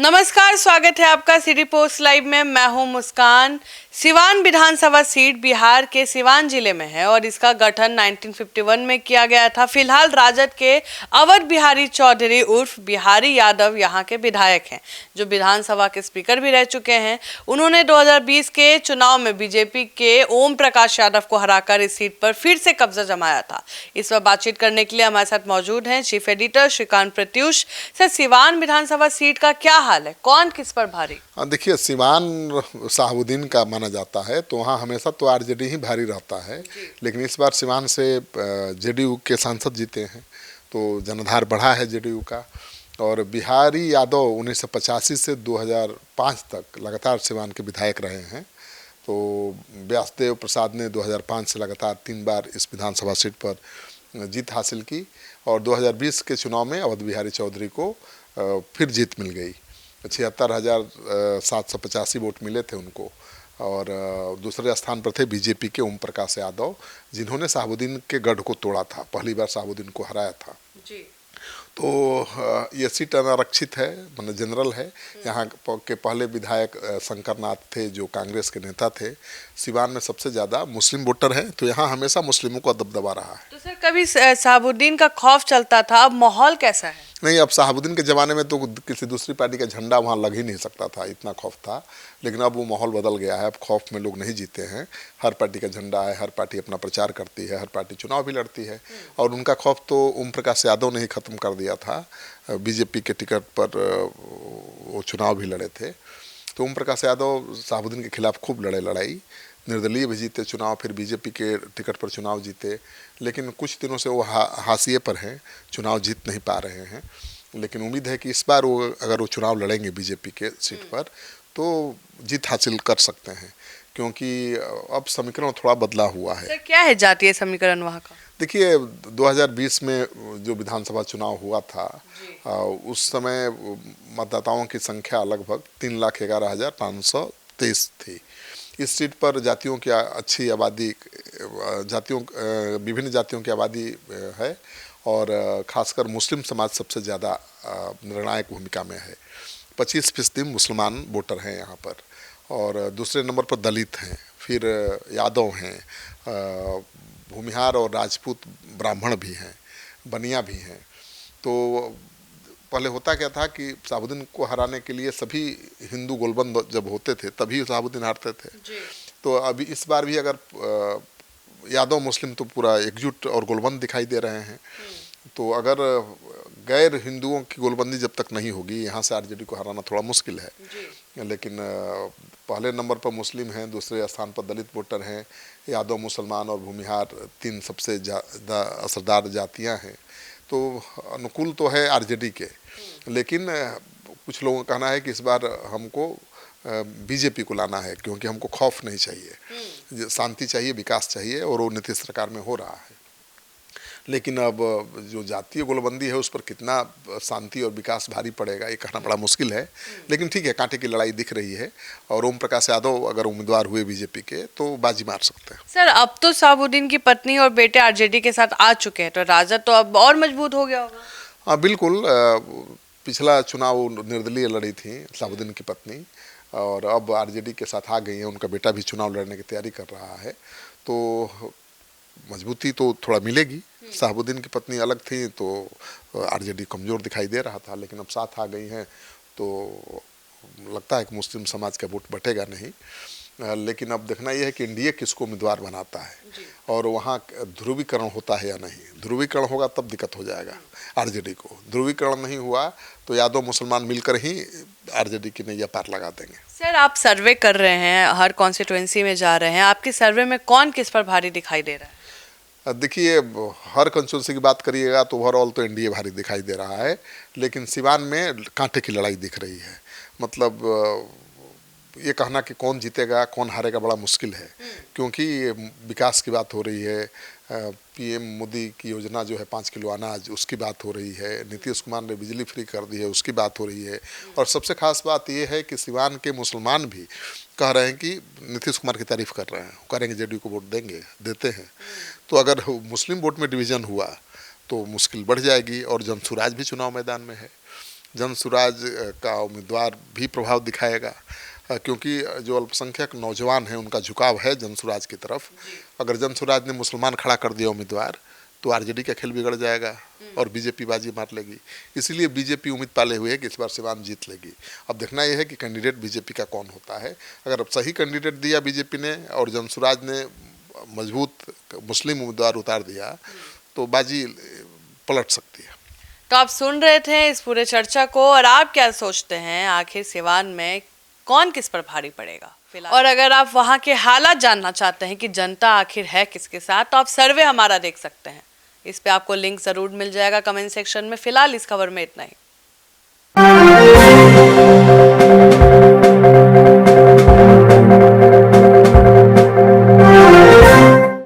नमस्कार, स्वागत है आपका सिटी पोस्ट लाइव में। मैं हूं मुस्कान। सिवान विधानसभा सीट बिहार के सिवान जिले में है और इसका गठन 1951 में किया गया था। फिलहाल राजद के अवध बिहारी चौधरी उर्फ बिहारी यादव यहां के विधायक हैं, जो विधानसभा के स्पीकर भी रह चुके हैं। उन्होंने 2020 के चुनाव में बीजेपी के ओम प्रकाश यादव को हराकर इस सीट पर फिर से कब्जा जमाया था। इस पर बातचीत करने के लिए हमारे साथ मौजूद हैं chief editor Shrikant Pratyush. Sir, Siwan विधानसभा सीट का क्या हाल है, कौन किस पर भारी? देखिए, सिवान शाहबुद्दीन का माना जाता है, तो वहाँ हमेशा तो आरजेडी ही भारी रहता है। लेकिन इस बार सिवान से जेडीयू के सांसद जीते हैं, तो जनाधार बढ़ा है जेडीयू का। और बिहारी यादव 1985 से 2005 तक लगातार सिवान के विधायक रहे हैं। तो व्यासदेव प्रसाद ने 2005 से लगातार 3 बार इस विधानसभा सीट पर जीत हासिल की और 2020 के चुनाव में अवध बिहारी चौधरी को फिर जीत मिल गई। 76,785 वोट मिले थे उनको। और दूसरे स्थान पर थे बीजेपी के ओम प्रकाश यादव, जिन्होंने शाहबुद्दीन के गढ़ को तोड़ा था, पहली बार शाहबुद्दीन को हराया था जी। तो ये सीट अनारक्षित है, मतलब जनरल है। यहाँ के पहले विधायक शंकरनाथ थे, जो कांग्रेस के नेता थे। सिवान में सबसे ज़्यादा मुस्लिम वोटर है, तो यहाँ हमेशा मुस्लिमों का दबदबा रहा है। तो सर, कभी शाहबुद्दीन का खौफ चलता था, अब माहौल कैसा है? नहीं, अब शाहबुद्दीन के ज़माने में तो किसी दूसरी पार्टी का झंडा वहाँ लग ही नहीं सकता था, इतना खौफ था। लेकिन अब वो माहौल बदल गया है, अब खौफ में लोग नहीं जीते हैं। हर पार्टी का झंडा है, हर पार्टी अपना प्रचार करती है, हर पार्टी चुनाव भी लड़ती है। और उनका खौफ तो ओम प्रकाश यादव ने ही ख़त्म कर दिया था। बीजेपी के टिकट पर वो चुनाव भी लड़े थे। तो ओम प्रकाश यादव शाहबुद्दीन के खिलाफ खूब लड़े लड़ाई, निर्दलीय भी जीते चुनाव, फिर बीजेपी के टिकट पर चुनाव जीते। लेकिन कुछ दिनों से वो हाशिए पर हैं, चुनाव जीत नहीं पा रहे हैं। लेकिन उम्मीद है कि इस बार अगर वो चुनाव लड़ेंगे बीजेपी के सीट पर, तो जीत हासिल कर सकते हैं, क्योंकि अब समीकरण थोड़ा बदला हुआ है। सर, क्या है जातीय समीकरण वहाँ का? देखिए, 2020 में जो विधानसभा चुनाव हुआ था, उस समय मतदाताओं की संख्या लगभग 3,11,523 थी। इस सीट पर जातियों की अच्छी आबादी, विभिन्न जातियों की आबादी है और खासकर मुस्लिम समाज सबसे ज़्यादा निर्णायक भूमिका में है। 25% मुसलमान वोटर हैं यहाँ पर, और दूसरे नंबर पर दलित हैं, फिर यादव हैं, भूमिहार और राजपूत ब्राह्मण भी हैं, बनिया भी हैं। तो पहले होता क्या था कि शाहबुद्दीन को हराने के लिए सभी हिंदू गोलबंद जब होते थे तभी शाहबुद्दीन हारते थे जी। तो अभी इस बार भी अगर यादव मुस्लिम तो पूरा एकजुट और गोलबंद दिखाई दे रहे हैं। तो अगर गैर हिंदुओं की गोलबंदी जब तक नहीं होगी, यहाँ से आरजेडी को हराना थोड़ा मुश्किल है जी। लेकिन पहले नंबर पर मुस्लिम हैं, दूसरे स्थान पर दलित वोटर हैं, यादव, मुसलमान और भूमिहार 3 सबसे ज़्यादा असरदार जातियाँ हैं। तो अनुकूल तो है आरजेडी के, लेकिन कुछ लोगों का कहना है कि इस बार हमको बीजेपी को लाना है, क्योंकि हमको खौफ नहीं चाहिए, शांति चाहिए, विकास चाहिए, और वो नीतीश सरकार में हो रहा है। लेकिन अब जो जातीय गोलबंदी है उस पर कितना शांति और विकास भारी पड़ेगा, ये कहना बड़ा मुश्किल है। लेकिन ठीक है, कांटे की लड़ाई दिख रही है, और ओम प्रकाश यादव अगर उम्मीदवार हुए बीजेपी के तो बाजी मार सकते हैं। सर, अब तो शाहबुद्दीन की पत्नी और बेटे आरजेडी के साथ आ चुके हैं, तो राजद तो अब और मजबूत हो गया होगा। हाँ, बिल्कुल। पिछला चुनाव निर्दलीय लड़ी थी शाहबुद्दीन की पत्नी, और अब आरजेडी के साथ आ गई है। उनका बेटा भी चुनाव लड़ने की तैयारी कर रहा है, तो मजबूती तो थोड़ा मिलेगी। शाहबुद्दीन की पत्नी अलग थी तो आरजेडी कमज़ोर दिखाई दे रहा था, लेकिन अब साथ आ गई हैं तो लगता है कि मुस्लिम समाज का वोट बटेगा नहीं। लेकिन अब देखना यह है कि एनडीए किसको उम्मीदवार बनाता है और वहाँ ध्रुवीकरण होता है या नहीं। ध्रुवीकरण होगा तब दिक्कत हो जाएगा आरजेडी को। ध्रुवीकरण नहीं हुआ तो यादव मुसलमान मिलकर ही आरजेडी की नैया पार लगा देंगे। सर, आप सर्वे कर रहे हैं, हर कॉन्स्टिट्यूएंसी में जा रहे हैं, आपके सर्वे में कौन किस पर भारी दिखाई दे रहा है? देखिए, हर कंस्टिट्यूंसी की बात करिएगा तो ओवरऑल तो एनडीए भारी दिखाई दे रहा है, लेकिन सिवान में कांटे की लड़ाई दिख रही है। मतलब ये कहना कि कौन जीतेगा कौन हारेगा बड़ा मुश्किल है, क्योंकि विकास की बात हो रही है। पीएम मोदी की योजना जो है 5 किलो अनाज, उसकी बात हो रही है। नीतीश कुमार ने बिजली फ्री कर दी है, उसकी बात हो रही है। और सबसे खास बात ये है कि सिवान के मुसलमान भी कह रहे हैं कि नीतीश कुमार की तारीफ कर रहे हैं, करेंगे जेडीयू को वोट देंगे, देते हैं। तो अगर मुस्लिम वोट में डिवीज़न हुआ तो मुश्किल बढ़ जाएगी। और जनसुराज भी चुनाव मैदान में है, जनसुराज का उम्मीदवार भी प्रभाव दिखाएगा, क्योंकि जो अल्पसंख्यक नौजवान हैं उनका झुकाव है जनसुराज की तरफ। अगर जनसुराज ने मुसलमान खड़ा कर दिया उम्मीदवार तो आरजेडी का खेल बिगड़ जाएगा और बीजेपी बाजी मार लेगी। इसीलिए बीजेपी उम्मीद पाले हुए है कि इस बार सिवान जीत लेगी। अब देखना यह है कि कैंडिडेट बीजेपी का कौन होता है। अगर अब सही कैंडिडेट दिया बीजेपी ने और जनसुराज ने मजबूत मुस्लिम उम्मीदवार उतार दिया तो बाजी पलट सकती है। तो आप सुन रहे थे इस पूरे चर्चा को, और आप क्या सोचते हैं आखिर सिवान में कौन किस पर भारी पड़ेगा? और अगर आप वहां के हालात जानना चाहते हैं कि जनता आखिर है किसके साथ, तो आप सर्वे हमारा देख सकते हैं। इस पे आपको लिंक जरूर मिल जाएगा कमेंट सेक्शन में। फिलहाल इस खबर में इतना ही।